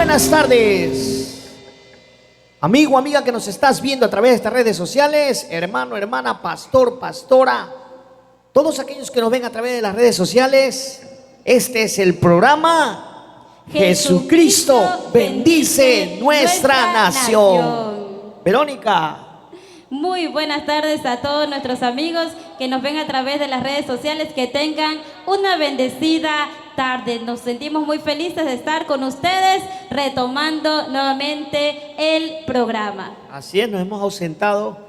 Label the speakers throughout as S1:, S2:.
S1: buenas tardes, amigo, amiga que nos estás viendo a través de estas redes sociales, hermano, hermana, pastor, pastora, todos aquellos que nos ven a través de las redes sociales. Este es el programa Jesucristo bendice nuestra nación. Verónica.
S2: Muy buenas tardes a todos nuestros amigos que nos ven a través de las redes sociales. Que tengan una bendecida tarde. Nos sentimos muy felices de estar con ustedes retomando nuevamente el programa.
S1: Así es, nos hemos ausentado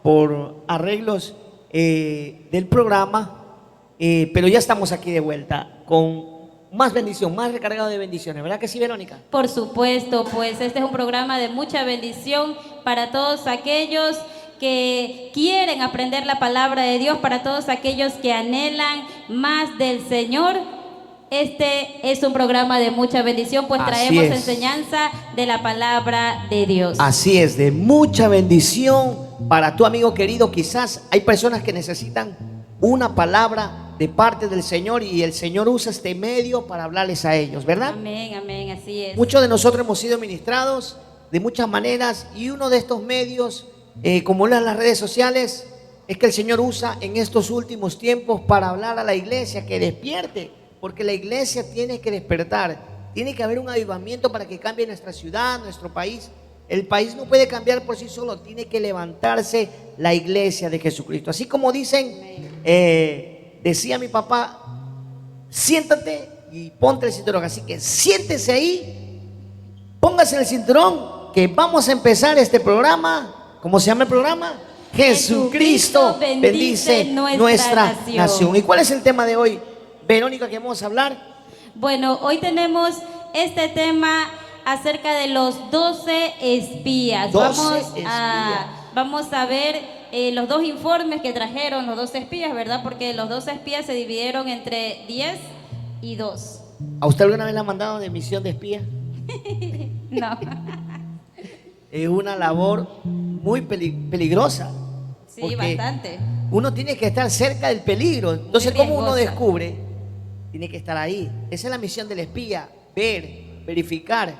S1: por arreglos del programa, pero ya estamos aquí de vuelta con más bendición, más recargado de bendiciones, ¿verdad que sí, Verónica? Por
S2: supuesto, pues este es un programa de mucha bendición para todos aquellos que quieren aprender la palabra de Dios, para todos aquellos que anhelan más del Señor. Este es un programa de mucha bendición, pues traemos enseñanza de la palabra de Dios. Así es, de mucha bendición para tu amigo querido. Quizás hay personas que necesitan una palabra de parte del Señor y el Señor usa este medio para hablarles a ellos, ¿verdad? Amén, amén, así es. Muchos de nosotros hemos sido ministrados de muchas maneras y uno de estos medios, como las redes sociales, es que el Señor usa en estos últimos tiempos para hablar a la iglesia que despierte, porque la iglesia tiene que despertar, tiene que haber un avivamiento para que cambie nuestra ciudad, nuestro país. El país no puede cambiar por sí solo, tiene que levantarse la iglesia de Jesucristo. Así como dicen, decía mi papá, siéntate y ponte el cinturón. Así que siéntese ahí, póngase el cinturón, que vamos a empezar este programa. ¿Cómo se llama el programa? Jesucristo bendice nuestra nación. ¿Y cuál es el tema de hoy, Verónica, que vamos a hablar? Bueno, hoy tenemos este tema acerca de los 12 espías. Vamos a ver los dos informes que trajeron los 12 espías, ¿verdad? Porque los 12 espías se dividieron entre 10 y 2. ¿A usted alguna vez le han mandado de misión de espía? No. Es una labor muy peligrosa. Sí, bastante. Uno tiene que estar cerca del peligro. Entonces, ¿cómo uno descubre? Tiene que estar ahí. Esa es la misión del espía: ver, verificar.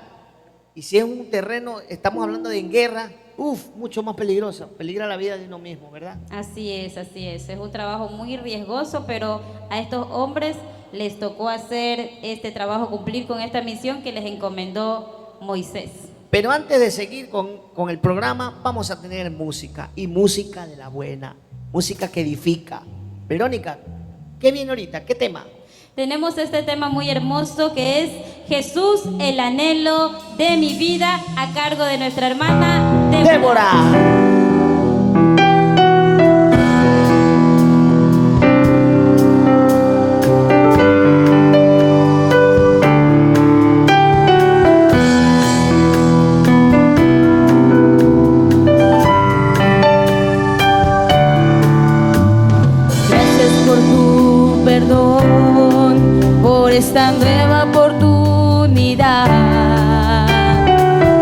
S2: Y si es un terreno, estamos hablando de en guerra, mucho más peligroso. Peligra la vida de uno mismo, ¿verdad? Así es, así es. Es un trabajo muy riesgoso, pero a estos hombres les tocó hacer este trabajo, cumplir con esta misión que les encomendó Moisés. Pero antes de seguir con el programa, vamos a tener música, y música de la buena, música que edifica. Verónica, ¿qué viene ahorita? ¿Qué tema? Tenemos este tema muy hermoso que es Jesús, el anhelo de mi vida, a cargo de nuestra hermana Débora.
S3: Esta nueva oportunidad,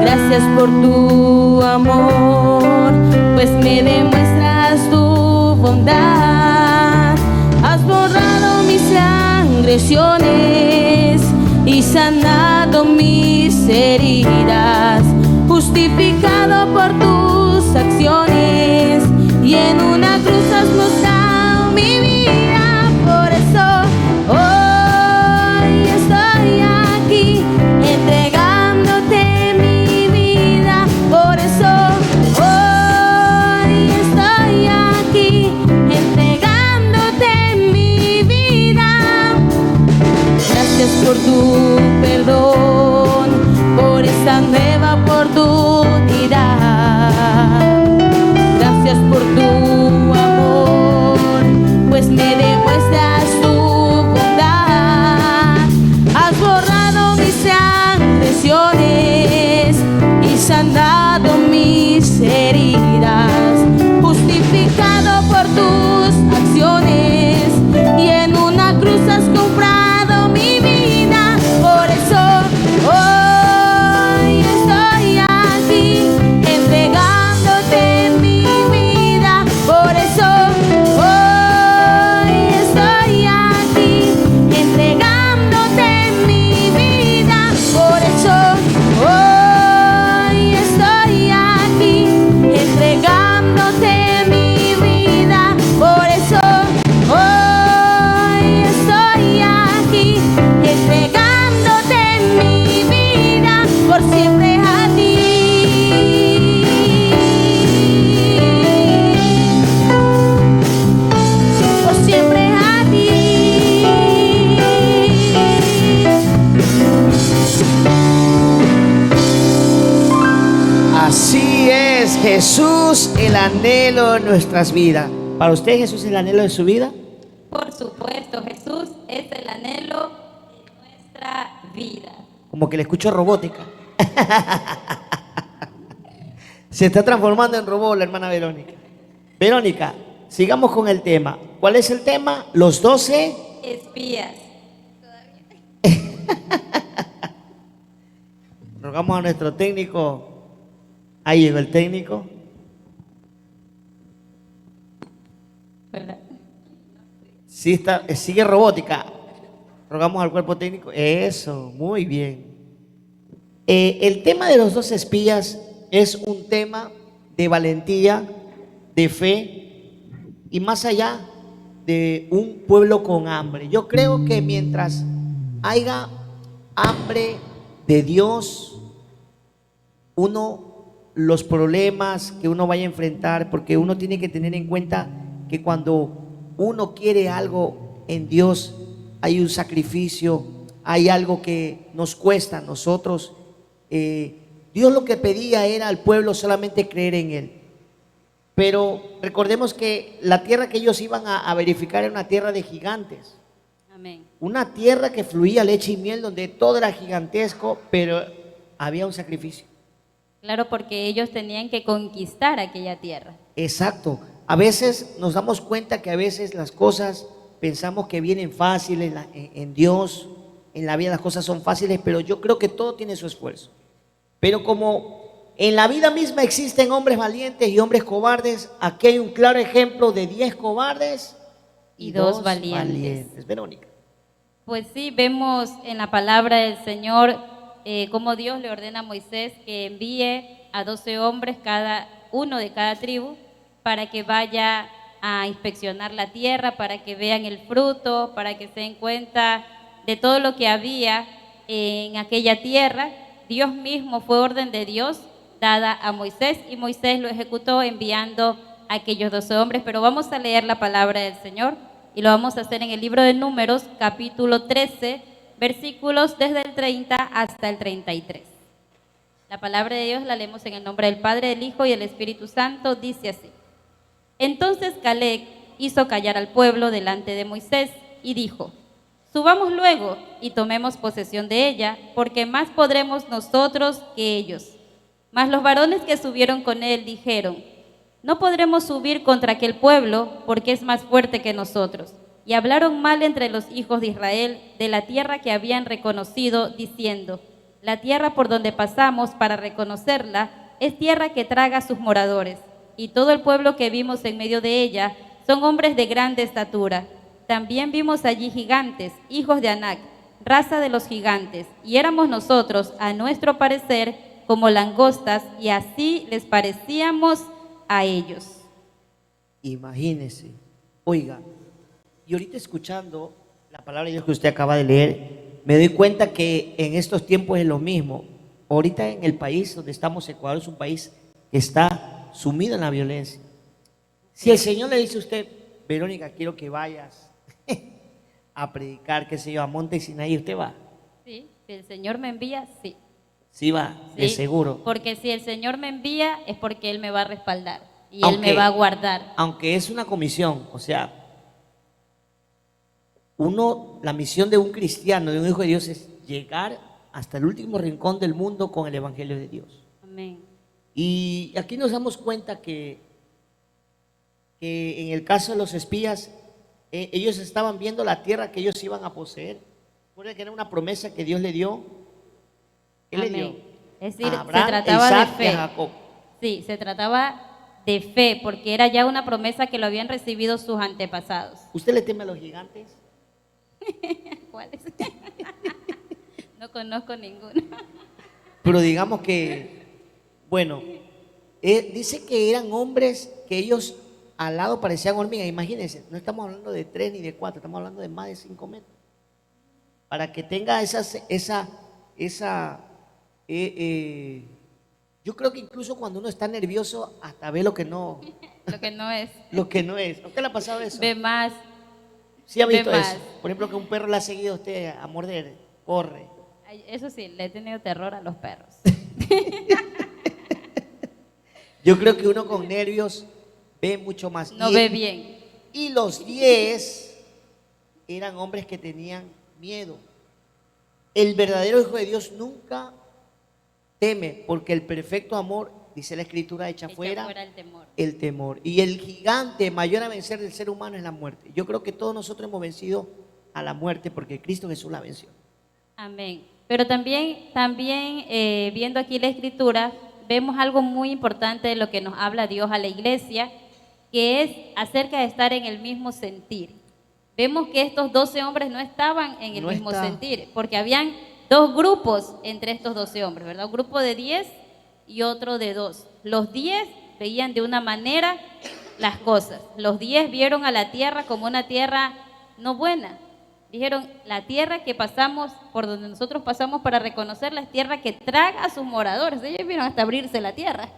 S3: gracias por tu amor, pues me demuestras tu bondad. Has borrado mis transgresiones y sanado mis heridas, justificado por tus acciones, y en una cruz has mostrado mi vida. Por eso estoy aquí entregándote mi vida. Por eso hoy estoy aquí entregándote mi vida. Gracias por tu perdón, por esta nueva oportunidad. Gracias por tu amor, pues me demuestras tu bondad. Has borrado mis transgresiones y sanado mis heridas, justificado por tus acciones, y en una cruz has comprado mi vida.
S1: el anhelo de nuestras vidas. ¿Para usted Jesús es el anhelo de su vida?
S2: Por supuesto, Jesús es el anhelo de nuestra vida.
S1: Como que le escucho robótica. Se está transformando en robot la hermana Verónica. Verónica, sigamos con el tema. ¿Cuál es el tema? Los 12
S2: espías.
S1: Rogamos a nuestro técnico. Ahí llegó el técnico.
S2: ¿Verdad?
S1: Sí está, sigue robótica. Rogamos al cuerpo técnico. Eso, muy bien. El tema de los 12 espías es un tema de valentía, de fe y más allá de un pueblo con hambre. Yo creo que mientras haya hambre de Dios, los problemas que uno vaya a enfrentar, porque uno tiene que tener en cuenta que cuando uno quiere algo en Dios, hay un sacrificio, hay algo que nos cuesta a nosotros. Dios lo que pedía era al pueblo solamente creer en Él. Pero recordemos que la tierra que ellos iban a verificar era una tierra de gigantes.
S2: Amén.
S1: Una tierra que fluía leche y miel, donde todo era gigantesco, pero había un sacrificio.
S2: Claro, porque ellos tenían que conquistar aquella tierra.
S1: Exacto. A veces nos damos cuenta que a veces las cosas pensamos que vienen fáciles en Dios, en la vida las cosas son fáciles, pero yo creo que todo tiene su esfuerzo. Pero como en la vida misma existen hombres valientes y hombres cobardes, aquí hay un claro ejemplo de 10 cobardes
S2: Y dos valientes.
S1: Verónica.
S2: Pues sí, vemos en la palabra del Señor cómo Dios le ordena a Moisés que envíe a 12 hombres, cada uno de cada tribu, para que vaya a inspeccionar la tierra, para que vean el fruto, para que se den cuenta de todo lo que había en aquella tierra. Dios mismo fue orden de Dios dada a Moisés y Moisés lo ejecutó enviando a aquellos 12 hombres. Pero vamos a leer la palabra del Señor y lo vamos a hacer en el libro de Números, capítulo 13, versículos desde el 30 hasta el 33. La palabra de Dios la leemos en el nombre del Padre, del Hijo y del Espíritu Santo. Dice así: Entonces Caleb hizo callar al pueblo delante de Moisés y dijo: Subamos luego y tomemos posesión de ella, porque más podremos nosotros que ellos. Mas los varones que subieron con él dijeron: No podremos subir contra aquel pueblo, porque es más fuerte que nosotros. Y hablaron mal entre los hijos de Israel de la tierra que habían reconocido, diciendo: La tierra por donde pasamos para reconocerla es tierra que traga a sus moradores, y todo el pueblo que vimos en medio de ella son hombres de grande estatura. También vimos allí gigantes, hijos de Anac, raza de los gigantes, y éramos nosotros, a nuestro parecer, como langostas, y así les parecíamos a ellos.
S1: Imagínese, oiga, y ahorita escuchando la palabra de Dios que usted acaba de leer, me doy cuenta que en estos tiempos es lo mismo. Ahorita en el país donde estamos, Ecuador, es un país que está sumido en la violencia. Si el Señor le dice a usted: Verónica, quiero que vayas a predicar, qué sé yo, a Monte Sinaí, ¿usted va?
S2: Sí, si el Señor me envía, sí.
S1: Sí va,
S2: Sí,
S1: de seguro.
S2: porque si el Señor me envía es porque Él me va a respaldar y Él
S1: Aunque-
S2: me va a guardar.
S1: Aunque es una comisión, o sea, la misión de un cristiano, de un hijo de Dios, es llegar hasta el último rincón del mundo con el Evangelio de Dios.
S2: Amén.
S1: Y aquí nos damos cuenta que en el caso de los espías, ellos estaban viendo la tierra que ellos iban a poseer. Recuerda que era una promesa que Dios le dio. ¿Qué le dio?
S2: Amén. Es decir,
S1: A Abraham,
S2: se trataba
S1: Isaac
S2: de
S1: y a
S2: fe.
S1: Jacob.
S2: Sí, se trataba de fe, porque era ya una promesa que lo habían recibido sus antepasados.
S1: ¿Usted le teme a los gigantes?
S2: ¿Cuáles? No conozco ninguno.
S1: Pero digamos que, bueno, dice que eran hombres que ellos al lado parecían hormigas. Imagínense, no estamos hablando de 3 ni de 4, estamos hablando de más de 5 metros. Para que tenga yo creo que incluso cuando uno está nervioso hasta ve lo que no
S2: Lo que no es.
S1: ¿A usted le ha pasado eso?
S2: Ve más.
S1: Sí ha visto
S2: ve
S1: eso.
S2: más.
S1: Por ejemplo, que un perro le ha seguido a usted a morder, corre.
S2: Ay, eso sí, le he tenido terror a los perros.
S1: Yo creo que uno con nervios ve mucho más.
S2: No ve bien.
S1: Y los 10 eran hombres que tenían miedo. El verdadero Hijo de Dios nunca teme, porque el perfecto amor, dice la Escritura, echa fuera
S2: el temor.
S1: el temor. Y el gigante mayor a vencer del ser humano es la muerte. Yo creo que todos nosotros hemos vencido a la muerte porque Cristo Jesús la venció.
S2: Amén. Pero también viendo aquí la Escritura, vemos algo muy importante de lo que nos habla Dios a la iglesia, que es acerca de estar en el mismo sentir. Vemos que estos 12 hombres no estaban en el mismo sentir, porque habían dos grupos entre estos 12 hombres, ¿verdad? Un grupo de 10 y otro de 2. Los 10 veían de una manera las cosas. Los 10 vieron a la tierra como una tierra no buena. Dijeron, la tierra que pasamos, por donde nosotros pasamos para reconocerla, es tierra que traga a sus moradores. Ellos vieron hasta abrirse la tierra.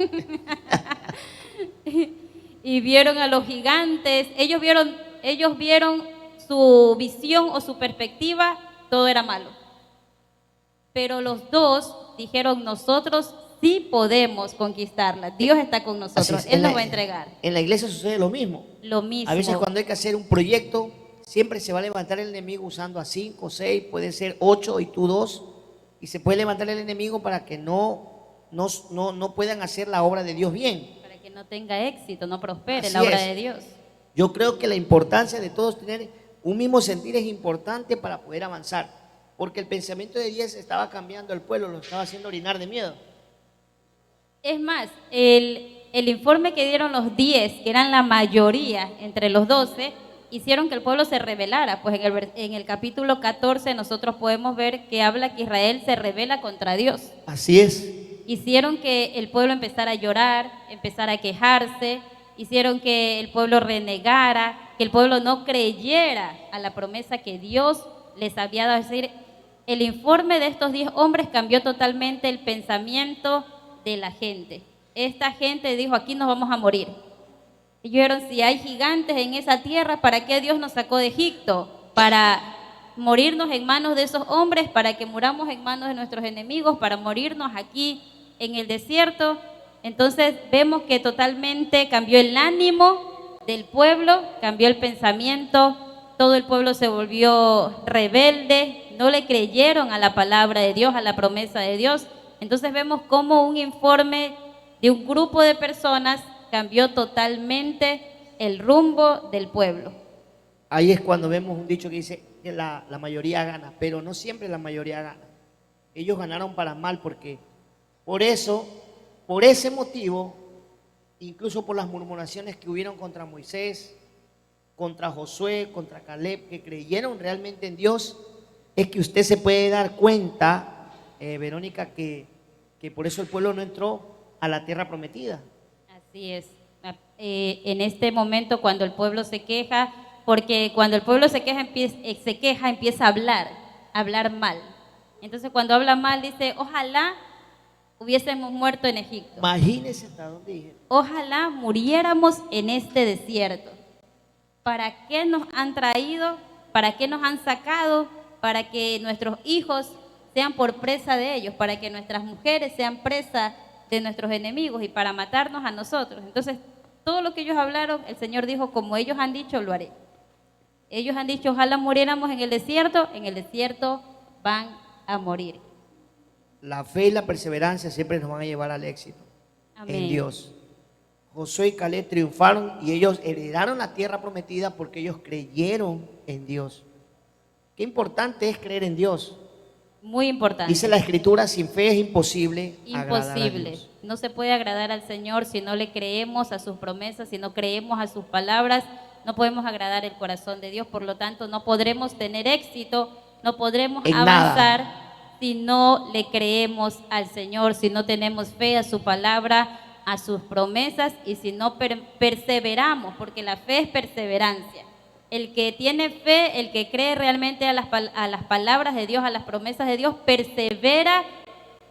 S2: Y vieron a los gigantes. Ellos vieron su visión o su perspectiva, todo era malo. Pero los dos dijeron, nosotros sí podemos conquistarla. Dios está con nosotros, Él nos va a entregar.
S1: En la iglesia sucede lo mismo.
S2: Lo mismo.
S1: A veces cuando hay que hacer un proyecto, siempre se va a levantar el enemigo usando a 5, 6, puede ser 8 y tú 2, y se puede levantar el enemigo para que no puedan hacer la obra de Dios bien.
S2: Para que no tenga éxito, no prospere
S1: Así
S2: la obra
S1: es.
S2: de Dios.
S1: Yo creo que la importancia de todos tener un mismo sentir es importante para poder avanzar, porque el pensamiento de 10 estaba cambiando al pueblo, lo estaba haciendo orinar de miedo.
S2: Es más, el informe que dieron los 10, que eran la mayoría entre los 12, hicieron que el pueblo se rebelara. Pues en el capítulo 14 nosotros podemos ver que habla que Israel se rebela contra Dios.
S1: Así es.
S2: Hicieron que el pueblo empezara a llorar, empezara a quejarse, hicieron que el pueblo renegara, que el pueblo no creyera a la promesa que Dios les había dado. Es decir, el informe de estos 10 hombres cambió totalmente el pensamiento de la gente. Esta gente dijo, aquí nos vamos a morir. Y dijeron, si hay gigantes en esa tierra, ¿para qué Dios nos sacó de Egipto? Para morirnos en manos de esos hombres, para que muramos en manos de nuestros enemigos, para morirnos aquí en el desierto. Entonces vemos que totalmente cambió el ánimo del pueblo, cambió el pensamiento, todo el pueblo se volvió rebelde, no le creyeron a la palabra de Dios, a la promesa de Dios. Entonces vemos cómo un informe de un grupo de personas cambió totalmente el rumbo del pueblo.
S1: Ahí es cuando vemos un dicho que dice que la mayoría gana, pero no siempre la mayoría gana. Ellos ganaron para mal porque por ese motivo, incluso por las murmuraciones que hubieron contra Moisés, contra Josué, contra Caleb, que creyeron realmente en Dios, es que usted se puede dar cuenta, Verónica, que por eso el pueblo no entró a la tierra prometida.
S2: Así es. En este momento cuando el pueblo se queja, porque cuando el pueblo se queja empieza a hablar mal. Entonces cuando habla mal dice, ojalá hubiésemos muerto en Egipto.
S1: Imagínense hasta dónde dije.
S2: Ojalá muriéramos en este desierto. ¿Para qué nos han traído? ¿Para qué nos han sacado? Para que nuestros hijos sean por presa de ellos, para que nuestras mujeres sean presa de nuestros enemigos y para matarnos a nosotros. Entonces, todo lo que ellos hablaron, el Señor dijo, como ellos han dicho, lo haré. Ellos han dicho, ojalá muriéramos en el desierto van a morir.
S1: La fe y la perseverancia siempre nos van a llevar al éxito.
S2: Amén.
S1: En Dios. Josué y Caleb triunfaron y ellos heredaron la tierra prometida porque ellos creyeron en Dios. Qué importante es creer en Dios.
S2: Muy importante.
S1: Dice la Escritura, sin fe es imposible agradar a
S2: Imposible.
S1: Dios.
S2: No se puede agradar al Señor si no le creemos a sus promesas, si no creemos a sus palabras, no podemos agradar el corazón de Dios. Por lo tanto, no podremos tener éxito, no podremos
S1: En
S2: avanzar
S1: nada.
S2: si no le creemos al Señor, si no tenemos fe a su palabra, a sus promesas y si no perseveramos, porque la fe es perseverancia. El que tiene fe, el que cree realmente a las palabras de Dios, a las promesas de Dios, persevera,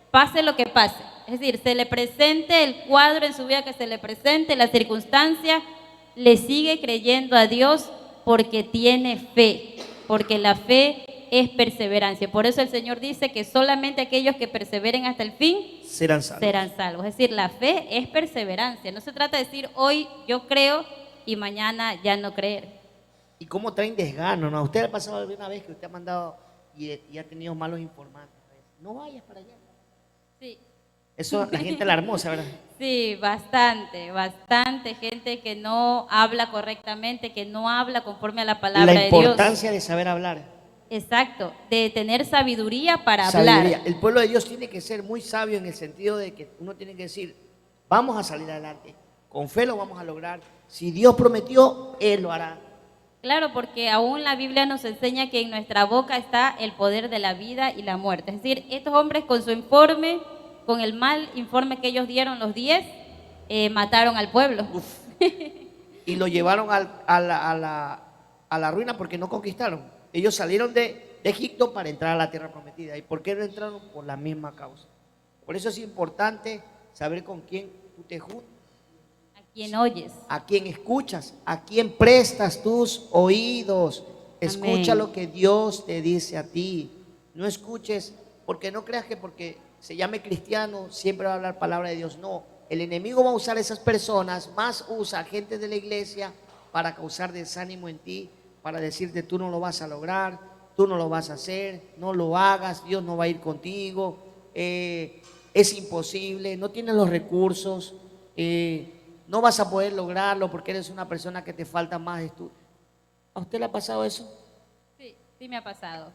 S2: pase lo que pase. Es decir, se le presente el cuadro en su vida que se le presente, la circunstancia, le sigue creyendo a Dios porque tiene fe, porque la fe es perseverancia. Por eso el Señor dice que solamente aquellos que perseveren hasta el fin
S1: serán salvos.
S2: serán salvos. Es decir, la fe es perseverancia. No se trata de decir hoy yo creo y mañana ya no creer.
S1: ¿Y cómo traen desgano? ¿No? ¿A usted le ha pasado alguna vez que usted ha mandado y ha tenido malos informantes? No vayas para allá.
S2: Sí.
S1: Eso la gente la hermosa, ¿verdad?
S2: Sí, bastante gente que no habla correctamente, que no habla conforme a la palabra
S1: La
S2: de Dios.
S1: importancia de saber hablar.
S2: Exacto, de tener sabiduría para
S1: Sabiduría.
S2: hablar.
S1: El pueblo de Dios tiene que ser muy sabio en el sentido de que uno tiene que decir, vamos a salir adelante, con fe lo vamos a lograr. Si Dios prometió, Él lo hará.
S2: Claro, porque aún la Biblia nos enseña que en nuestra boca está el poder de la vida y la muerte. Es decir, estos hombres con su informe, con el mal informe que ellos dieron los 10, mataron al pueblo.
S1: Y lo llevaron a la ruina porque no conquistaron. Ellos salieron de Egipto para entrar a la tierra prometida. ¿Y por qué no entraron? Por la misma causa. Por eso es importante saber con quién tú te juntas,
S2: ¿A quién oyes?
S1: a quién escuchas, a quién prestas tus oídos. Escucha
S2: Amén.
S1: lo que Dios te dice a ti. No escuches, porque no creas que porque se llame cristiano siempre va a hablar palabra de Dios. No, el enemigo va a usar a esas personas, más usa a gente de la iglesia para causar desánimo en ti, para decirte tú no lo vas a lograr, tú no lo vas a hacer, no lo hagas, Dios no va a ir contigo, es imposible, no tienes los recursos, no vas a poder lograrlo porque eres una persona que te falta más estudio. ¿A usted le ha pasado eso?
S2: Sí me ha pasado.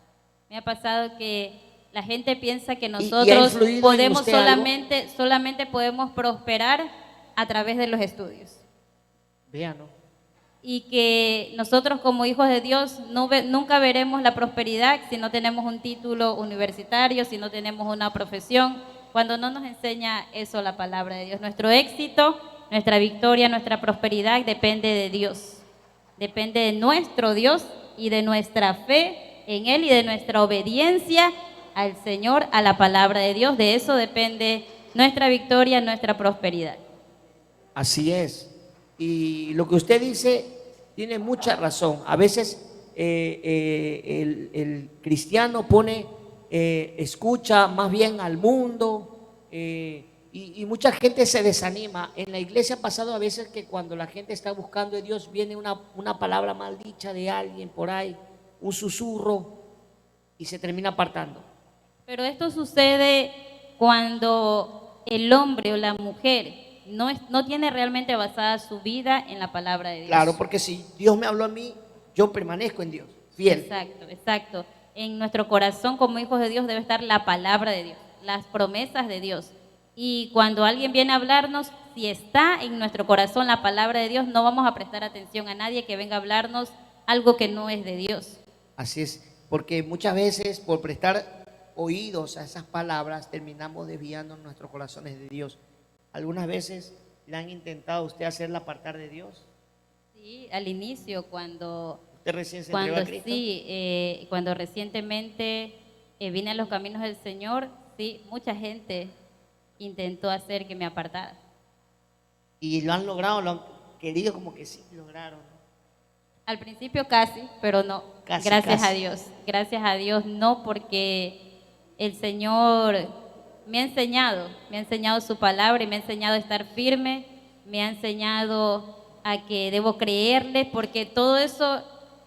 S2: Me ha pasado que la gente piensa que
S1: ¿Y ha
S2: nosotros
S1: influido en
S2: podemos
S1: usted algo?
S2: solamente podemos prosperar a través de los estudios.
S1: Vean, ¿no?
S2: Y que nosotros como hijos de Dios nunca veremos la prosperidad si no tenemos un título universitario, si no tenemos una profesión, cuando no nos enseña eso la palabra de Dios. Nuestro éxito, nuestra victoria, nuestra prosperidad depende de Dios, depende de nuestro Dios y de nuestra fe en Él y de nuestra obediencia al Señor, a la palabra de Dios. De eso depende nuestra victoria, nuestra prosperidad.
S1: Así es. Y lo que usted dice tiene mucha razón. A veces el cristiano escucha más bien al mundo y mucha gente se desanima. En la iglesia ha pasado a veces que cuando la gente está buscando a Dios viene una palabra maldicha de alguien por ahí, un susurro y se termina apartando.
S2: Pero esto sucede cuando el hombre o la mujer no tiene realmente basada su vida en la palabra de Dios.
S1: Claro, porque si Dios me habló a mí, yo permanezco en Dios, fiel.
S2: Exacto. En nuestro corazón como hijos de Dios debe estar la palabra de Dios, las promesas de Dios. Y cuando alguien viene a hablarnos, si está en nuestro corazón la palabra de Dios, no vamos a prestar atención a nadie que venga a hablarnos algo que no es de Dios.
S1: Así es, porque muchas veces por prestar oídos a esas palabras terminamos desviando nuestros corazones de Dios. ¿Algunas veces le han intentado a usted hacerla apartar de Dios?
S2: Sí, al inicio, cuando
S1: ¿Usted recién se entregó a Cristo?
S2: sí, cuando recientemente vine a los caminos del Señor, sí, mucha gente intentó hacer que me apartara.
S1: ¿Y lo han logrado? ¿Lo han querido? Como que sí, lograron.
S2: Al principio casi, pero no.
S1: Casi,
S2: Gracias
S1: casi.
S2: a Dios. Gracias a Dios no, porque el Señor me ha enseñado su palabra y me ha enseñado a estar firme, me ha enseñado a que debo creerle, porque todo eso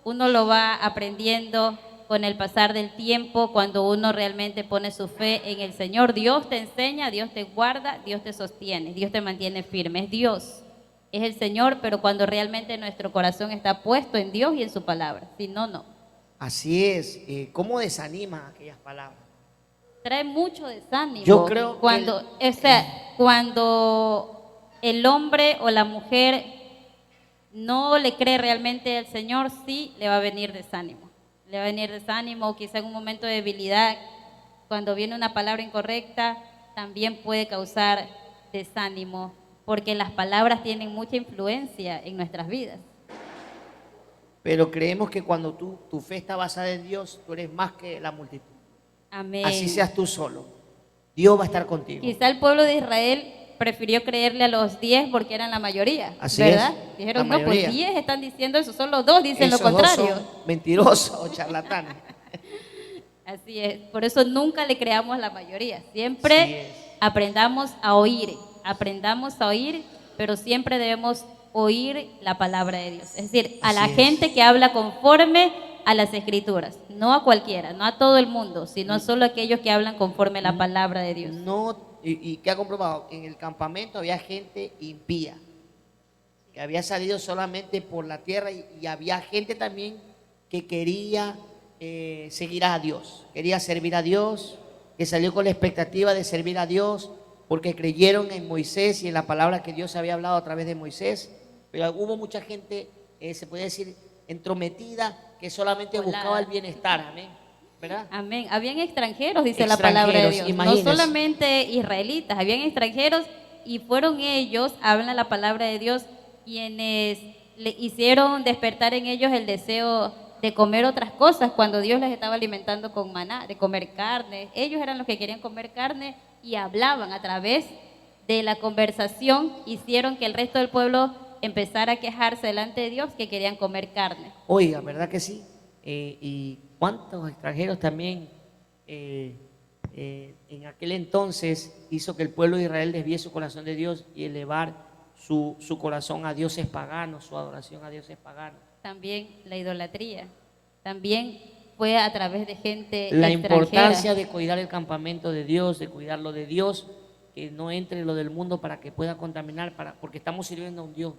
S2: uno lo va aprendiendo con el pasar del tiempo, cuando uno realmente pone su fe en el Señor. Dios te enseña, Dios te guarda, Dios te sostiene, Dios te mantiene firme. Es Dios, es el Señor, pero cuando realmente nuestro corazón está puesto en Dios y en su palabra. Si no, no.
S1: Así es. ¿Cómo desanima aquellas palabras?
S2: Trae mucho desánimo.
S1: Yo creo
S2: cuando, cuando el hombre o la mujer no le cree realmente al Señor, sí le va a venir desánimo. Le va a venir desánimo, o quizá en un momento de debilidad, cuando viene una palabra incorrecta, también puede causar desánimo, porque las palabras tienen mucha influencia en nuestras vidas.
S1: Pero creemos que cuando tu fe está basada en Dios, tú eres más que la multitud.
S2: Amén.
S1: Así seas tú solo. Dios va a estar contigo.
S2: Quizá el pueblo de Israel prefirió creerle a los 10 porque eran la mayoría,
S1: Así
S2: ¿verdad?
S1: es,
S2: Dijeron,
S1: la
S2: no, pues
S1: mayoría.
S2: 10 están diciendo eso, solo 2 dicen
S1: Esos
S2: lo
S1: dos
S2: contrario.
S1: son mentirosos o charlatanes.
S2: Así es, por eso nunca le creamos a la mayoría,
S1: Así
S2: siempre
S1: es.
S2: aprendamos a oír, pero siempre debemos oír la palabra de Dios, es decir, a la
S1: Así es.
S2: gente que habla conforme a las escrituras, no a cualquiera, no a todo el mundo, sino solo a aquellos que hablan conforme a la palabra de Dios.
S1: No, y ¿qué ha comprobado? En el campamento había gente impía, que había salido solamente por la tierra y había gente también que quería seguir a Dios, quería servir a Dios, que salió con la expectativa de servir a Dios porque creyeron en Moisés y en la palabra que Dios había hablado a través de Moisés, pero hubo mucha gente, se puede decir, entrometida, que solamente
S2: Volada.
S1: buscaba el bienestar, amén, ¿verdad?
S2: Amén. Habían extranjeros, dice la palabra de Dios. No
S1: Imagínense.
S2: solamente israelitas, habían extranjeros y fueron ellos, habla la palabra de Dios, quienes le hicieron despertar en ellos el deseo de comer otras cosas cuando Dios les estaba alimentando con maná, de comer carne. Ellos eran los que querían comer carne y hablaban a través de la conversación, hicieron que el resto del pueblo empezara a quejarse delante de Dios que querían comer carne.
S1: Oiga, ¿verdad que sí? Y cuántos extranjeros también en aquel entonces hizo que el pueblo de Israel desvíe su corazón de Dios y elevar su corazón a dioses paganos, su adoración a dioses paganos.
S2: También la idolatría, también fue a través de gente
S1: La
S2: extranjera.
S1: importancia de cuidar el campamento de Dios, de cuidarlo de Dios, que no entre lo del mundo para que pueda contaminar, porque estamos sirviendo a un Dios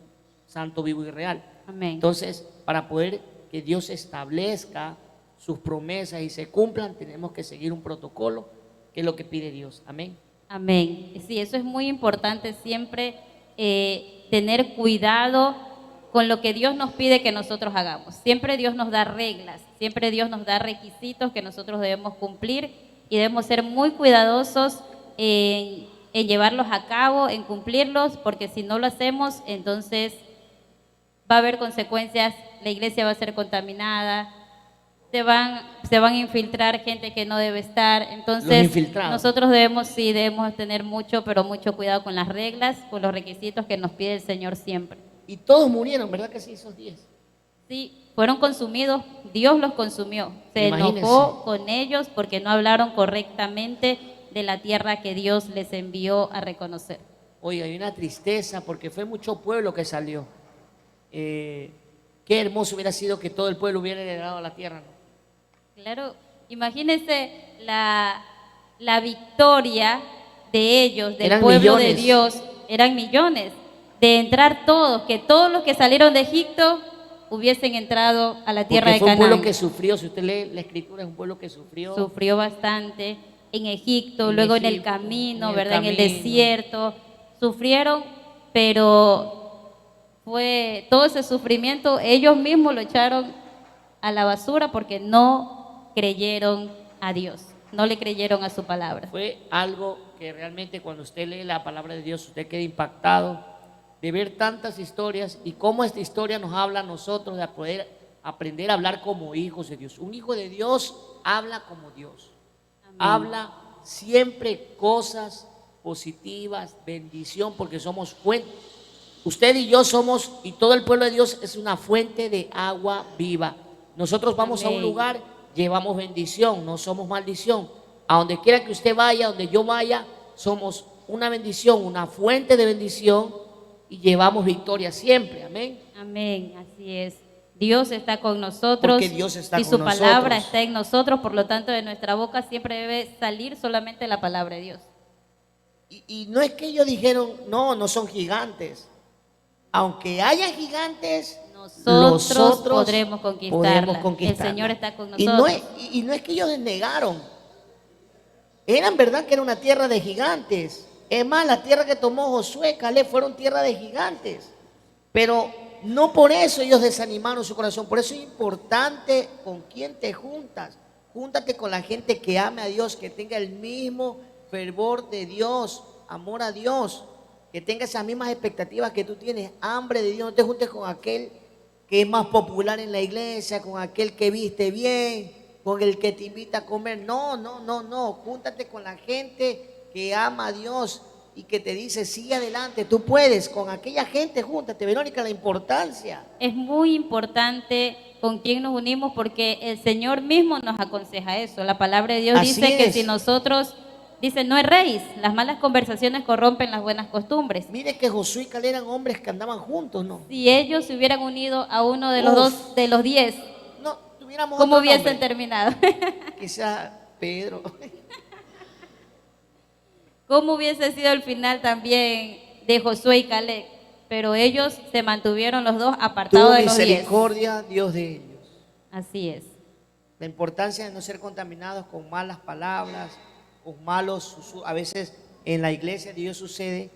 S1: santo, vivo y real.
S2: Amén.
S1: Entonces, para poder que Dios establezca sus promesas y se cumplan, tenemos que seguir un protocolo, que es lo que pide Dios. Amén.
S2: Amén. Sí, eso es muy importante siempre, tener cuidado con lo que Dios nos pide que nosotros hagamos. Siempre Dios nos da reglas, siempre Dios nos da requisitos que nosotros debemos cumplir y debemos ser muy cuidadosos en llevarlos a cabo, en cumplirlos, porque si no lo hacemos, entonces va a haber consecuencias, la iglesia va a ser contaminada, se van a infiltrar gente que no debe estar.
S1: Los
S2: Entonces
S1: infiltrados.
S2: nosotros debemos tener mucho, pero mucho cuidado con las reglas, con los requisitos que nos pide el Señor siempre.
S1: Y todos murieron, ¿verdad que sí? Esos 10.
S2: Sí, fueron consumidos, Dios los consumió, se
S1: Imagínense.
S2: enojó con ellos porque no hablaron correctamente de la tierra que Dios les envió a reconocer.
S1: Oye, hay una tristeza porque fue mucho pueblo que salió. Qué hermoso hubiera sido que todo el pueblo hubiera heredado la tierra, ¿no?
S2: Claro, imagínense la victoria de ellos, del
S1: Eran
S2: pueblo de
S1: millones.
S2: Dios, eran millones, de entrar todos, que todos los que salieron de Egipto hubiesen entrado a la tierra
S1: Porque
S2: de
S1: fue un pueblo
S2: Canaán.
S1: que sufrió, si usted lee la escritura, es un pueblo que sufrió.
S2: Sufrió bastante en Egipto,
S1: En
S2: luego en el
S1: Egipto,
S2: camino,
S1: en el
S2: ¿verdad? En el
S1: camino.
S2: desierto, sufrieron, pero fue todo ese sufrimiento, ellos mismos lo echaron a la basura porque no creyeron a Dios, no le creyeron a su palabra.
S1: Fue algo que realmente cuando usted lee la palabra de Dios, usted queda impactado de ver tantas historias y cómo esta historia nos habla a nosotros de poder aprender a hablar como hijos de Dios. Un hijo de Dios habla como Dios.
S2: Amén.
S1: Habla siempre cosas positivas, bendición, porque somos fuente. Usted y yo somos, y todo el pueblo de Dios es una fuente de agua viva. Nosotros vamos a un
S2: Amén.
S1: lugar, llevamos bendición, no somos maldición. A donde quiera que usted vaya, donde yo vaya, somos una bendición, una fuente de bendición y llevamos victoria siempre. Amén.
S2: Amén, así es. Dios está con nosotros
S1: Porque Dios está
S2: y
S1: con
S2: su palabra
S1: nosotros.
S2: está en nosotros, por lo tanto de nuestra boca siempre debe salir solamente la palabra de Dios.
S1: Y no es que ellos dijeron, no son gigantes. Aunque haya gigantes,
S2: Nosotros podremos conquistarla.
S1: conquistarla.
S2: El Señor está con
S1: Y
S2: nosotros.
S1: no es que ellos negaron. Eran verdad que era una tierra de gigantes. Es más, la tierra que tomó Josué, Caleb, fueron tierra de gigantes. Pero no por eso ellos desanimaron su corazón. Por eso es importante con quién te juntas. Júntate con la gente que ame a Dios, que tenga el mismo fervor de Dios, amor a Dios, que tenga esas mismas expectativas que tú tienes, hambre de Dios. No te juntes con aquel que es más popular en la iglesia, con aquel que viste bien, con el que te invita a comer. No. Júntate con la gente que ama a Dios y que te dice, sigue adelante, tú puedes. Con aquella gente, júntate. Verónica, la importancia.
S2: Es muy importante con quién nos unimos, porque el Señor mismo nos aconseja eso. La palabra de Dios
S1: Así
S2: dice que
S1: es.
S2: si nosotros, dice, no erréis, las malas conversaciones corrompen las buenas costumbres.
S1: Mire que Josué y Caleb eran hombres que andaban juntos, ¿no?
S2: Si ellos se hubieran unido a uno de los
S1: Uf.
S2: dos, de los 10,
S1: No, tuviéramos
S2: ¿cómo
S1: otro
S2: hubiesen
S1: nombre.
S2: terminado?
S1: Quizá Pedro.
S2: ¿Cómo hubiese sido el final también de Josué y Caleb? Pero ellos se mantuvieron los dos apartados
S1: Tuvo
S2: de los 10.
S1: misericordia Dios de ellos.
S2: Así es.
S1: La importancia de no ser contaminados con malas palabras, con malos, a veces en la iglesia de Dios sucede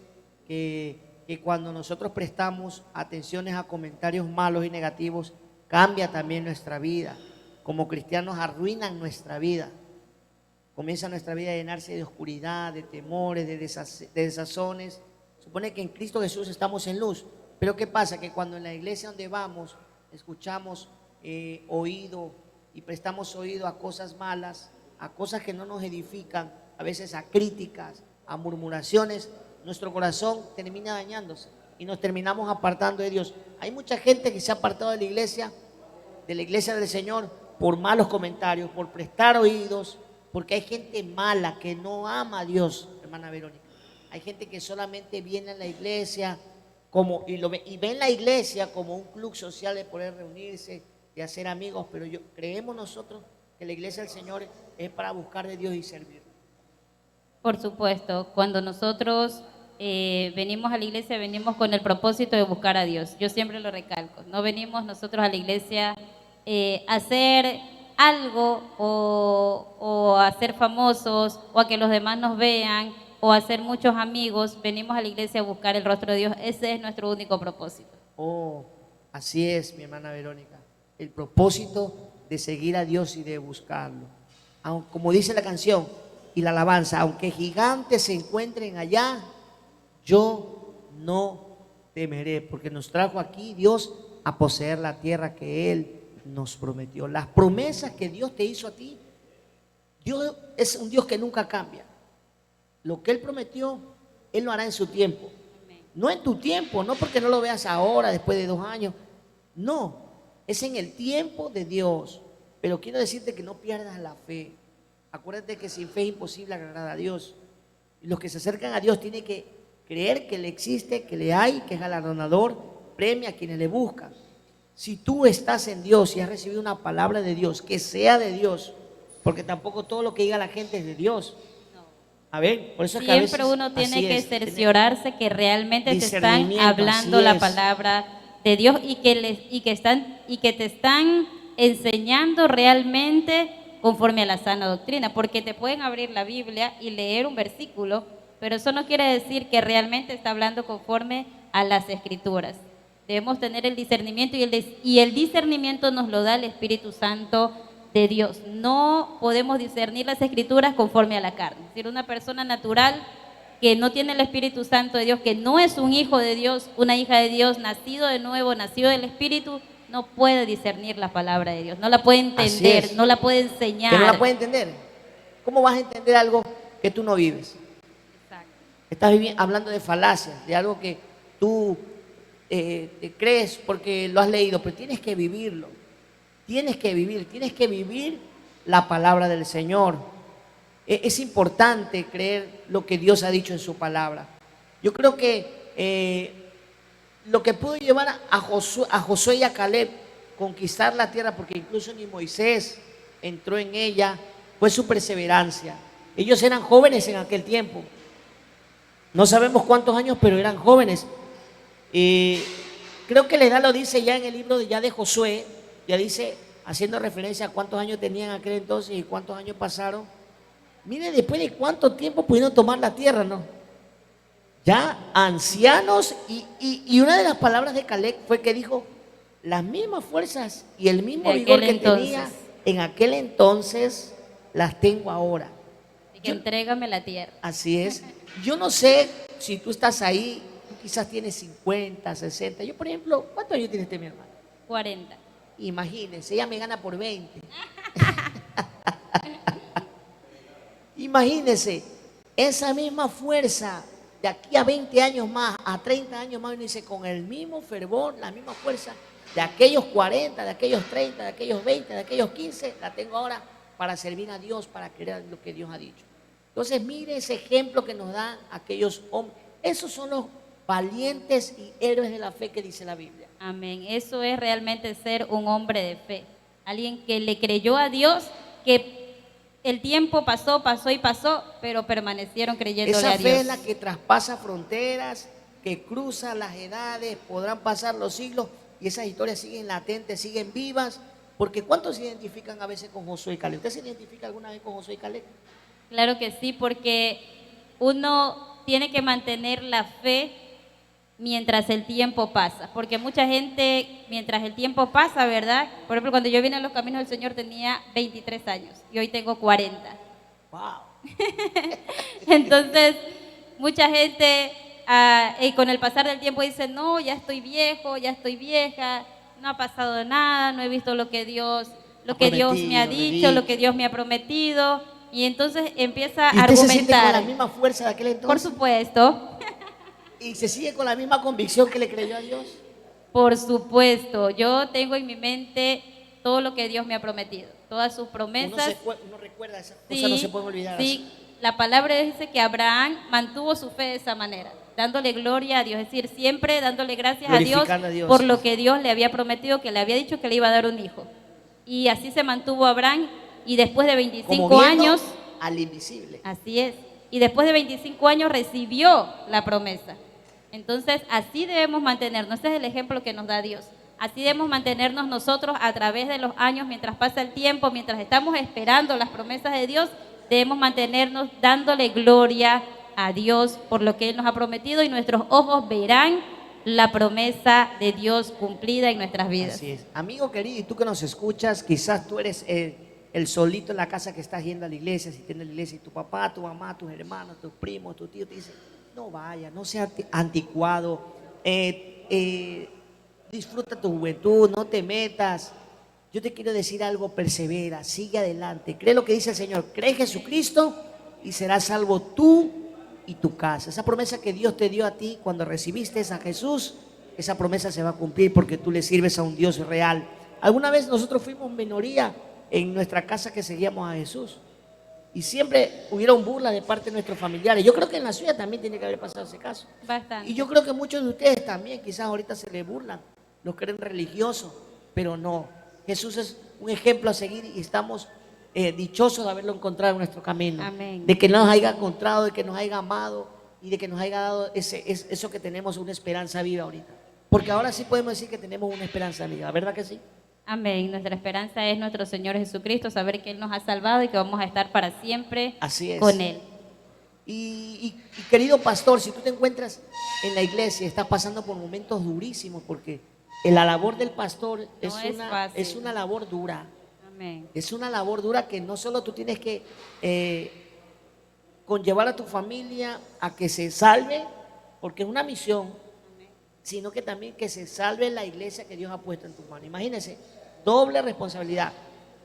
S1: que cuando nosotros prestamos atenciones a comentarios malos y negativos, cambia también nuestra vida. Como cristianos arruinan nuestra vida. Comienza nuestra vida a llenarse de oscuridad, de temores, de desazones. Supone que en Cristo Jesús estamos en luz. Pero ¿qué pasa? Que cuando en la iglesia donde vamos escuchamos oído y prestamos oído a cosas malas, a cosas que no nos edifican, a veces a críticas, a murmuraciones, nuestro corazón termina dañándose y nos terminamos apartando de Dios. Hay mucha gente que se ha apartado de la iglesia del Señor por malos comentarios, por prestar oídos, porque hay gente mala que no ama a Dios, hermana Verónica. Hay gente que solamente viene a la iglesia y ven la iglesia como un club social de poder reunirse, de hacer amigos, pero creemos nosotros que la iglesia del Señor es para buscar de Dios y servir.
S2: Por supuesto, cuando nosotros venimos a la iglesia, venimos con el propósito de buscar a Dios. Yo siempre lo recalco. No venimos nosotros a la iglesia a hacer algo o a ser famosos o a que los demás nos vean o a hacer muchos amigos. Venimos a la iglesia a buscar el rostro de Dios. Ese es nuestro único propósito.
S1: Oh, así es, mi hermana Verónica. El propósito de seguir a Dios y de buscarlo. Como dice la canción y la alabanza, aunque gigantes se encuentren allá, yo no temeré, porque nos trajo aquí Dios a poseer la tierra que Él nos prometió. Las promesas que Dios te hizo a ti, Dios es un Dios que nunca cambia. Lo que Él prometió, Él lo hará en su tiempo. No en tu tiempo, no porque no lo veas ahora, después de 2 años. No, es en el tiempo de Dios. Pero quiero decirte que no pierdas la fe. Acuérdate que sin fe es imposible agradar a Dios. Y los que se acercan a Dios tienen que creer que Él existe, que le hay, que es galardonador, premia a quienes le buscan. Si tú estás en Dios y has recibido una palabra de Dios, que sea de Dios, porque tampoco todo lo que diga la gente es de Dios. A ver, por eso es que
S2: Siempre
S1: a veces,
S2: uno tiene que
S1: es,
S2: cerciorarse que realmente te están
S1: discernimiento,
S2: hablando
S1: así
S2: la
S1: es.
S2: palabra de Dios y que te están enseñando realmente conforme a la sana doctrina, porque te pueden abrir la Biblia y leer un versículo, pero eso no quiere decir que realmente está hablando conforme a las Escrituras. Debemos tener el discernimiento y el discernimiento nos lo da el Espíritu Santo de Dios. No podemos discernir las Escrituras conforme a la carne. Es decir, una persona natural que no tiene el Espíritu Santo de Dios, que no es un hijo de Dios, una hija de Dios, nacido de nuevo, nacido del Espíritu, no puede discernir la palabra de Dios, no la puede entender, no la puede enseñar.
S1: Que no la puede entender. ¿Cómo vas a entender algo que tú no vives?
S2: Exacto.
S1: Estás hablando de falacias, de algo que tú te crees porque lo has leído, pero tienes que vivirlo. Tienes que vivir la palabra del Señor. Es importante creer lo que Dios ha dicho en su palabra. Yo creo que lo que pudo llevar a Josué y a Caleb conquistar la tierra, porque incluso ni Moisés entró en ella, fue su perseverancia. Ellos eran jóvenes en aquel tiempo. No sabemos cuántos años, pero eran jóvenes. Creo que la edad lo dice ya en el libro de Josué, ya dice, haciendo referencia a cuántos años tenían aquel entonces y cuántos años pasaron. Mire, después de cuánto tiempo pudieron tomar la tierra, ¿no? Ya ancianos, y una de las palabras de Caleb fue que dijo, las mismas fuerzas y el mismo vigor que tenía en aquel entonces, las tengo ahora.
S2: Y que entrégame la tierra.
S1: Así es. Yo no sé si tú estás ahí, tú quizás tienes 50, 60. Yo, por ejemplo, ¿cuántos años tiene mi hermano?
S2: 40.
S1: Imagínense, ella me gana por 20. Imagínense, esa misma fuerza de aquí a 20 años más, a 30 años más, uno dice, con el mismo fervor, la misma fuerza, de aquellos 40, de aquellos 30, de aquellos 20, de aquellos 15, la tengo ahora para servir a Dios, para creer lo que Dios ha dicho. Entonces, mire ese ejemplo que nos dan aquellos hombres. Esos son los valientes y héroes de la fe que dice la Biblia.
S2: Amén. Eso es realmente ser un hombre de fe. Alguien que le creyó a Dios, que el tiempo pasó, pasó y pasó, pero permanecieron creyéndole
S1: Esa
S2: a Dios.
S1: fe es la que traspasa fronteras, que cruza las edades, podrán pasar los siglos y esas historias siguen latentes, siguen vivas. Porque ¿cuántos se identifican a veces con Josué y Caleb? ¿Usted se identifica alguna vez con Josué y Caleb?
S2: Claro que sí, porque uno tiene que mantener la fe mientras el tiempo pasa, porque mucha gente, mientras el tiempo pasa, ¿verdad? Por ejemplo, cuando yo vine a los caminos del Señor tenía 23 años y hoy tengo 40.
S1: ¡Wow!
S2: Entonces, mucha gente con el pasar del tiempo dice, no, ya estoy viejo, ya estoy vieja, no ha pasado nada, no he visto lo que Dios me ha dicho, lo que Dios me ha prometido, y entonces empieza a
S1: ¿Y usted se siente con la
S2: argumentar.
S1: misma fuerza de aquel entonces?
S2: Por supuesto.
S1: ¿Y se sigue con la misma convicción que le creyó a Dios?
S2: Por supuesto, yo tengo en mi mente todo lo que Dios me ha prometido, todas sus promesas.
S1: Uno recuerda esa cosa,
S2: Sí,
S1: no se puede olvidar.
S2: sí, la palabra dice que Abraham mantuvo su fe de esa manera, dándole gloria a Dios, es decir, siempre dándole gracias a Dios por lo que Dios le había prometido, que le había dicho que le iba a dar un hijo. Y así se mantuvo Abraham, y después de 25
S1: Como viendo
S2: años,
S1: al invisible.
S2: así es, y después de 25 años recibió la promesa. Entonces, así debemos mantenernos. Ese es el ejemplo que nos da Dios. Así debemos mantenernos nosotros a través de los años, mientras pasa el tiempo, mientras estamos esperando las promesas de Dios, debemos mantenernos dándole gloria a Dios por lo que Él nos ha prometido, y nuestros ojos verán la promesa de Dios cumplida en nuestras vidas.
S1: Así es. Amigo querido, y tú que nos escuchas, quizás tú eres el solito en la casa que estás yendo a la iglesia, si tienes la iglesia, y tu papá, tu mamá, tus hermanos, tus primos, tus tíos te dicen, no vaya, no sea anticuado, disfruta tu juventud, no te metas. Yo te quiero decir algo, persevera, sigue adelante, cree lo que dice el Señor, cree en Jesucristo y serás salvo tú y tu casa. Esa promesa que Dios te dio a ti cuando recibiste a Jesús, esa promesa se va a cumplir porque tú le sirves a un Dios real. Alguna vez nosotros fuimos minoría en nuestra casa que seguíamos a Jesús y siempre hubieron burlas de parte de nuestros familiares. Yo creo que en la suya también tiene que haber pasado ese caso.
S2: Bastante.
S1: Y yo creo que muchos de ustedes también quizás ahorita se les burlan, los creen religiosos, pero no. Jesús es un ejemplo a seguir y estamos dichosos de haberlo encontrado en nuestro camino.
S2: Amén.
S1: De que nos haya encontrado, de que nos haya amado y de que nos haya dado eso que tenemos, una esperanza viva ahorita. Porque ahora sí podemos decir que tenemos una esperanza viva, ¿verdad que sí?
S2: Amén. Nuestra esperanza es nuestro Señor Jesucristo, saber que Él nos ha salvado y que vamos a estar para siempre
S1: Así es.
S2: con Él.
S1: Y querido pastor, si tú te encuentras en la iglesia y estás pasando por momentos durísimos, porque la labor del pastor es una labor dura.
S2: Amén.
S1: Es una labor dura que no solo tú tienes que conllevar a tu familia a que se salve, porque es una misión, sino que también que se salve la iglesia que Dios ha puesto en tus manos. Imagínense, doble responsabilidad.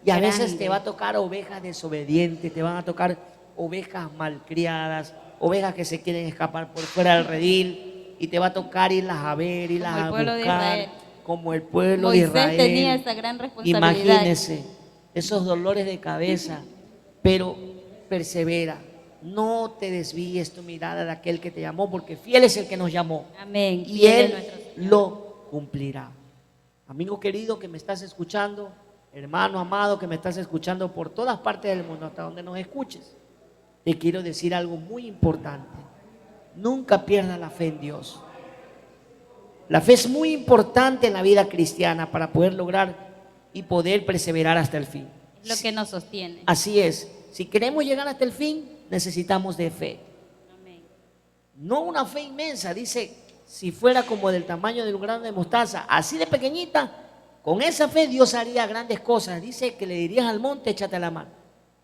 S1: Y a veces
S2: Grande.
S1: te va a tocar ovejas desobedientes, te van a tocar ovejas malcriadas, ovejas que se quieren escapar por fuera del redil, y te va a tocar irlas a ver, irlas
S2: Como el
S1: a
S2: pueblo de
S1: buscar,
S2: Israel.
S1: como el pueblo
S2: Moisés
S1: de Israel.
S2: tenía esa gran responsabilidad.
S1: Imagínense esos dolores de cabeza, pero persevera. No te desvíes tu mirada de aquel que te llamó, porque fiel es el que nos llamó.
S2: Amén.
S1: Y
S2: Fiel es
S1: Él
S2: nuestro Señor.
S1: lo cumplirá. Amigo querido que me estás escuchando, hermano amado que me estás escuchando por todas partes del mundo, hasta donde nos escuches, te quiero decir algo muy importante. Nunca pierdas la fe en Dios. La fe es muy importante en la vida cristiana para poder lograr y poder perseverar hasta el fin.
S2: Es lo que nos sostiene.
S1: Así es. Si queremos llegar hasta el fin, necesitamos de fe.
S2: Amén.
S1: No una fe inmensa, dice, si fuera como del tamaño de un grano de mostaza, así de pequeñita, con esa fe Dios haría grandes cosas. Dice que le dirías al monte, échate a la mar.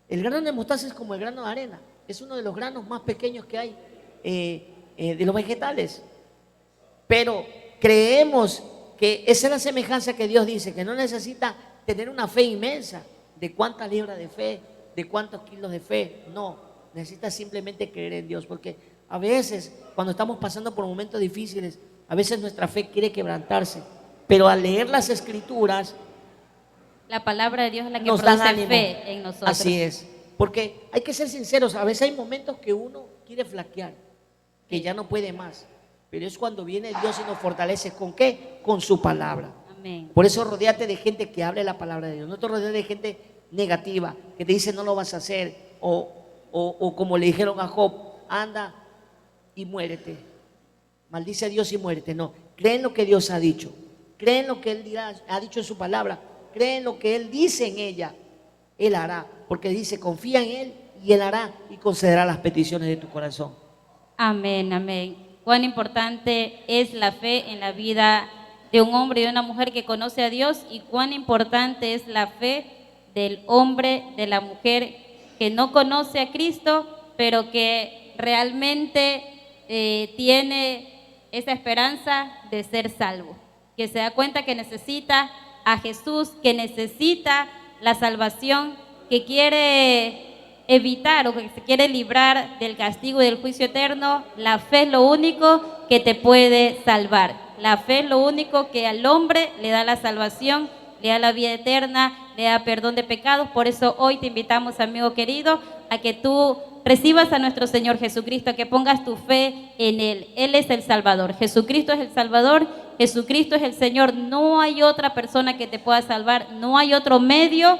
S1: El grano de mostaza es como el grano de arena, es uno de los granos más pequeños que hay de los vegetales. Pero creemos que esa es la semejanza que Dios dice, que no necesita tener una fe inmensa, de cuántas libras de fe, de cuántos kilos de fe, no, necesita simplemente creer en Dios, porque A veces, cuando estamos pasando por momentos difíciles, a veces nuestra fe quiere quebrantarse, pero al leer las Escrituras
S2: La palabra de Dios es la que
S1: nos dan
S2: produce
S1: ánimo.
S2: fe en nosotros.
S1: Así es, porque hay que ser sinceros, a veces hay momentos que uno quiere flaquear, que ya no puede más, pero es cuando viene Dios y nos fortalece. ¿Con qué? Con su palabra.
S2: Amén.
S1: Por eso rodéate de gente que hable la palabra de Dios. No te rodees de gente negativa, que te dice no lo vas a hacer, o como le dijeron a Job, anda y muérete. Maldice a Dios y muérete. No, cree en lo que Dios ha dicho. Cree en lo que Él dirá, ha dicho en su palabra. Cree en lo que Él dice en ella. Él hará, porque dice, confía en Él y Él hará y concederá las peticiones de tu corazón.
S2: Amén, amén. Cuán importante es la fe en la vida de un hombre y de una mujer que conoce a Dios, y cuán importante es la fe del hombre, de la mujer que no conoce a Cristo, pero que realmente tiene esa esperanza de ser salvo, que se da cuenta que necesita a Jesús, que necesita la salvación, que quiere evitar o que se quiere librar del castigo y del juicio eterno. La fe es lo único que te puede salvar. La fe es lo único que al hombre le da la salvación, le da la vida eterna, le da perdón de pecados. Por eso hoy te invitamos, amigo querido, a que tú recibas a nuestro Señor Jesucristo, a que pongas tu fe en Él. Él es el Salvador. Jesucristo es el Salvador. Jesucristo es el Señor. No hay otra persona que te pueda salvar. No hay otro medio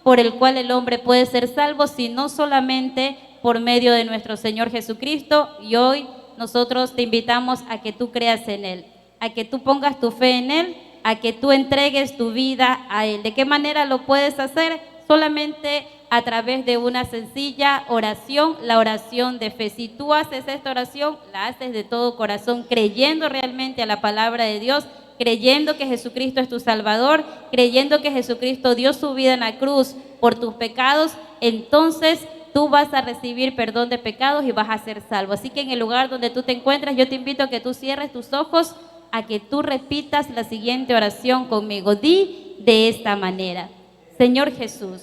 S2: por el cual el hombre puede ser salvo, sino solamente por medio de nuestro Señor Jesucristo. Y hoy nosotros te invitamos a que tú creas en Él, a que tú pongas tu fe en Él, a que tú entregues tu vida a Él. ¿De qué manera lo puedes hacer? Solamente a través de una sencilla oración, la oración de fe. Si tú haces esta oración, la haces de todo corazón, creyendo realmente a la palabra de Dios, creyendo que Jesucristo es tu Salvador, creyendo que Jesucristo dio su vida en la cruz por tus pecados, entonces tú vas a recibir perdón de pecados y vas a ser salvo. Así que en el lugar donde tú te encuentras, yo te invito a que tú cierres tus ojos, a que tú repitas la siguiente oración conmigo. Di de esta manera: Señor Jesús,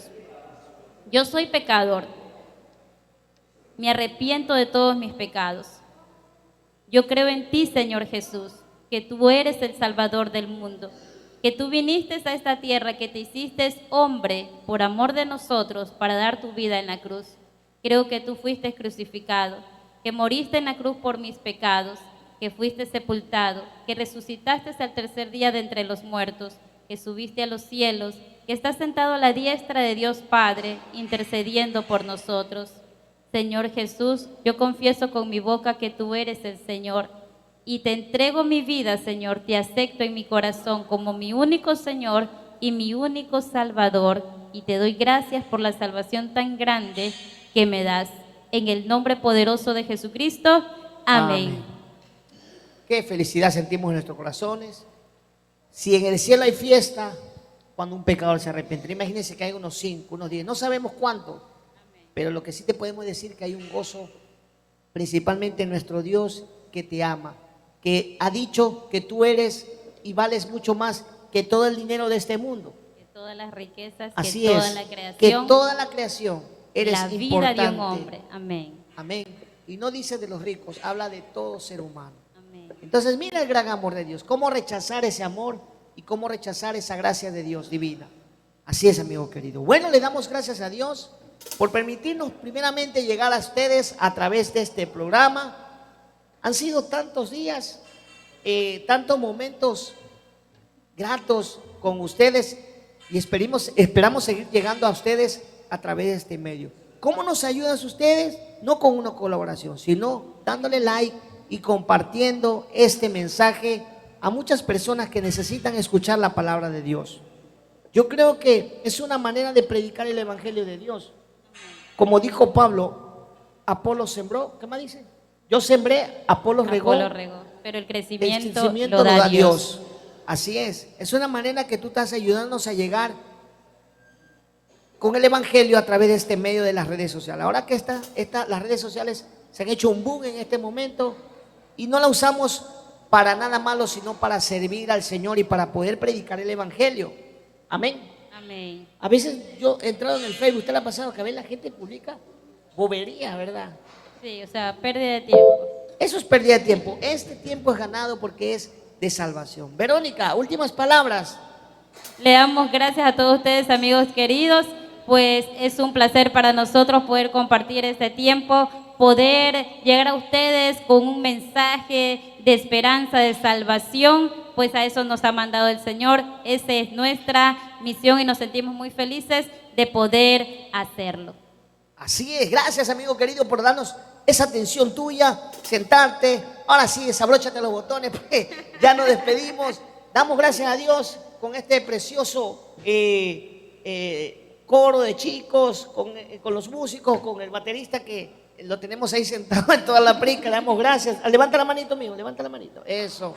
S2: yo soy pecador, me arrepiento de todos mis pecados. Yo creo en ti, Señor Jesús, que tú eres el Salvador del mundo, que tú viniste a esta tierra, que te hiciste hombre por amor de nosotros para dar tu vida en la cruz. Creo que tú fuiste crucificado, que moriste en la cruz por mis pecados, que fuiste sepultado, que resucitaste al tercer día de entre los muertos, que subiste a los cielos, que estás sentado a la diestra de Dios Padre, intercediendo por nosotros. Señor Jesús, yo confieso con mi boca que tú eres el Señor, y te entrego mi vida, Señor, te acepto en mi corazón como mi único Señor y mi único Salvador, y te doy gracias por la salvación tan grande que me das. En el nombre poderoso de Jesucristo, amén.
S1: Qué felicidad sentimos en nuestros corazones. Si en el cielo hay fiesta, cuando un pecador se arrepiente, imagínense que hay unos 5, unos 10, no sabemos cuánto, pero lo que sí te podemos decir que hay un gozo, principalmente en nuestro Dios, que te ama, que ha dicho que tú eres y vales mucho más que todo el dinero de este mundo.
S2: Que todas las riquezas,
S1: Así
S2: que toda
S1: es,
S2: la creación,
S1: que toda la creación eres
S2: la vida
S1: importante.
S2: de un hombre. Amén.
S1: Amén. Y no dice de los ricos, habla de todo ser humano.
S2: Amén.
S1: Entonces mira el gran amor de Dios, cómo rechazar ese amor y cómo rechazar esa gracia de Dios divina. Así es, amigo querido. Bueno, le damos gracias a Dios por permitirnos primeramente llegar a ustedes a través de este programa. Han sido tantos días, tantos momentos gratos con ustedes, y esperamos seguir llegando a ustedes a través de este medio. ¿Cómo nos ayudan ustedes? No con una colaboración, sino dándole like y compartiendo este mensaje a muchas personas que necesitan escuchar la palabra de Dios. Yo creo que es una manera de predicar el evangelio de Dios. Como dijo Pablo, Apolo sembró, ¿qué más dice? Yo sembré, Apolo regó,
S2: pero el crecimiento
S1: lo da Dios. Así es una manera que tú estás ayudándonos a llegar con el evangelio a través de este medio de las redes sociales. Ahora que las redes sociales se han hecho un boom en este momento, y no la usamos para nada malo, sino para servir al Señor y para poder predicar el evangelio. Amén.
S2: Amén.
S1: A veces yo he entrado en el Facebook, ¿usted le ha pasado que a veces la gente publica boberías, verdad?
S2: Sí, o sea, pérdida de tiempo.
S1: Eso es pérdida de tiempo. Este tiempo es ganado porque es de salvación. Verónica, últimas palabras.
S2: Le damos gracias a todos ustedes, amigos queridos, pues es un placer para nosotros poder compartir este tiempo, poder llegar a ustedes con un mensaje de esperanza, de salvación, pues a eso nos ha mandado el Señor. Esa es nuestra misión y nos sentimos muy felices de poder hacerlo.
S1: Así es, gracias amigo querido por darnos esa atención tuya, sentarte. Ahora sí, desabróchate los botones, pues ya nos despedimos. Damos gracias a Dios con este precioso coro de chicos, con los músicos, con el baterista que lo tenemos ahí sentado en toda la prica. Le damos gracias. Levanta la manito, mío, levanta la manito. Eso.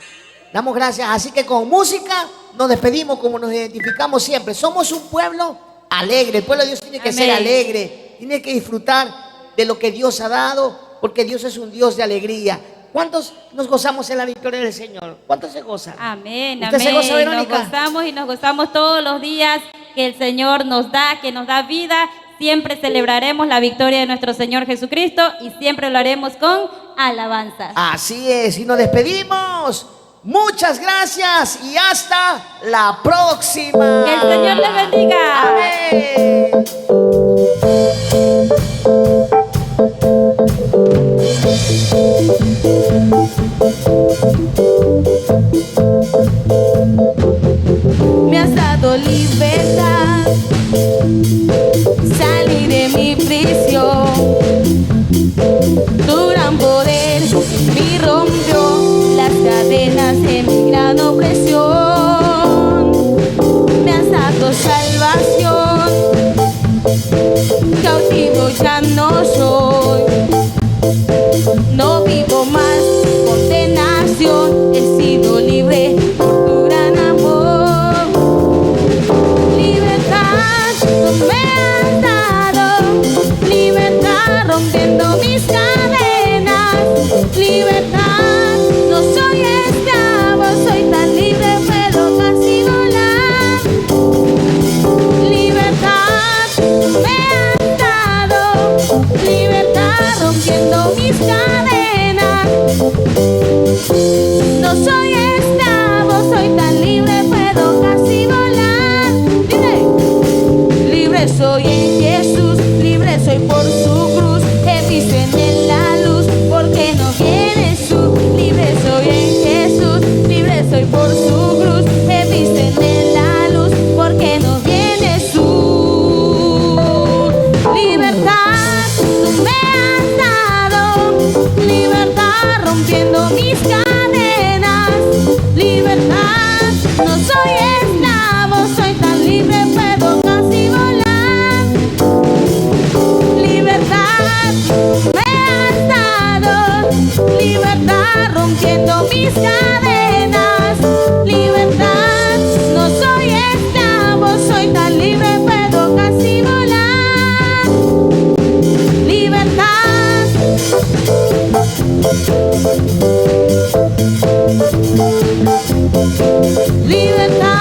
S1: Damos gracias. Así que con música nos despedimos como nos identificamos siempre. Somos un pueblo alegre. El pueblo de Dios tiene que ser alegre. Tiene que disfrutar de lo que Dios ha dado, porque Dios es un Dios de alegría. ¿Cuántos nos gozamos en la victoria del Señor? ¿Cuántos se gozan?
S2: Amén,
S1: ¿Usted
S2: amén.
S1: se goza, Verónica?
S2: Nos gozamos y nos gozamos todos los días que el Señor nos da, que nos da vida. Siempre celebraremos la victoria de nuestro Señor Jesucristo y siempre lo haremos con alabanzas.
S1: Así es, y nos despedimos. Muchas gracias y hasta la próxima.
S2: Que el Señor les bendiga.
S1: Amén.
S3: Me has dado libertad, salí de mi prisión. Tu gran poder me rompió las cadenas de mi gran opresión. Me has dado salvación, cautivo ya no soy. No vivo más condenación, he sido libre por tu gran amor. Libertad me has dado, libertad rompiendo mis cadenas. Libertad, no soy esclavo, soy tan libre puedo casi volar. Libertad me has dado, libertad rompiendo mis cadenas. No soy esclavo, soy tan libre, puedo casi volar. Libre, libre soy en Jesús, libre soy por su cruz. He visto en él la luz, porque no viene su. Libre soy en Jesús, libre soy por su cruz. He visto en él la luz, porque no viene su. Libertad me has dado, libertad rompiendo mis cadenas. Libertad, no soy esclavo, soy tan libre, puedo casi volar. Libertad me has dado, libertad rompiendo mis cadenas. Libertad, no soy esclavo, soy tan libre, puedo casi volar. Libertad. Libertad.